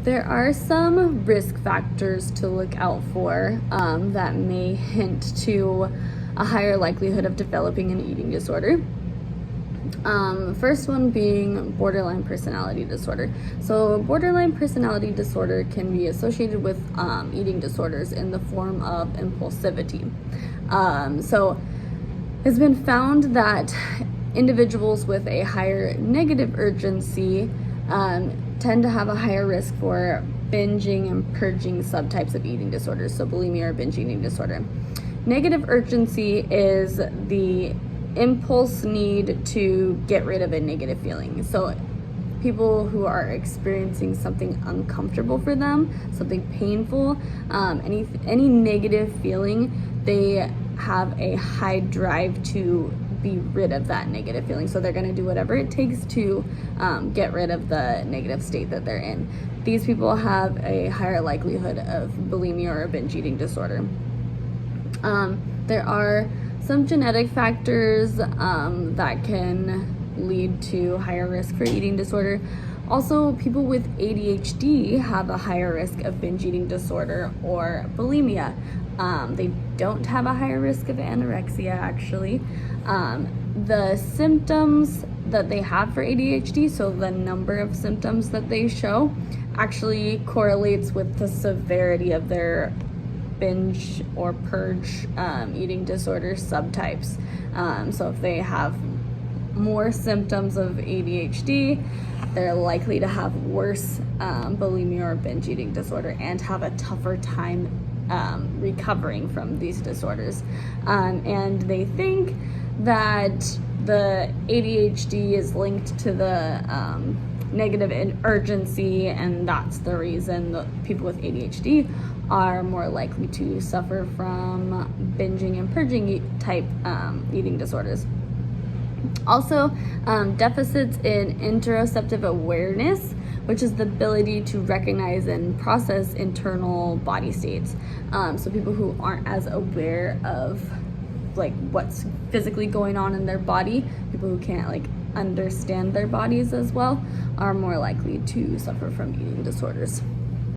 There are some risk factors to look out for that may hint to a higher likelihood of developing an eating disorder. First one being borderline personality disorder. So borderline personality disorder can be associated with eating disorders in the form of impulsivity. So it's been found that individuals with a higher negative urgency tend to have a higher risk for binging and purging subtypes of eating disorders, so bulimia or binge eating disorder. Negative urgency is the impulse need to get rid of a negative feeling. So people who are experiencing something uncomfortable for them, something painful, any negative feeling, they have a high drive to be rid of that negative feeling. So they're going to do whatever it takes to get rid of the negative state that they're in. These people have a higher likelihood of bulimia or binge eating disorder. There are some genetic factors that can lead to higher risk for eating disorder. Also, people with ADHD have a higher risk of binge eating disorder or bulimia. They don't have a higher risk of anorexia, actually. The symptoms that they have for ADHD, so the number of symptoms that they show, actually correlates with the severity of their binge or purge eating disorder subtypes. So if they have more symptoms of ADHD, they're likely to have worse bulimia or binge eating disorder and have a tougher time recovering from these disorders. And they think that the ADHD is linked to the negative urgency, and that's the reason that people with ADHD are more likely to suffer from binging and purging type eating disorders. Also, deficits in interoceptive awareness, which is the ability to recognize and process internal body states. So people who aren't as aware of like what's physically going on in their body, people who can't like understand their bodies as well, are more likely to suffer from eating disorders.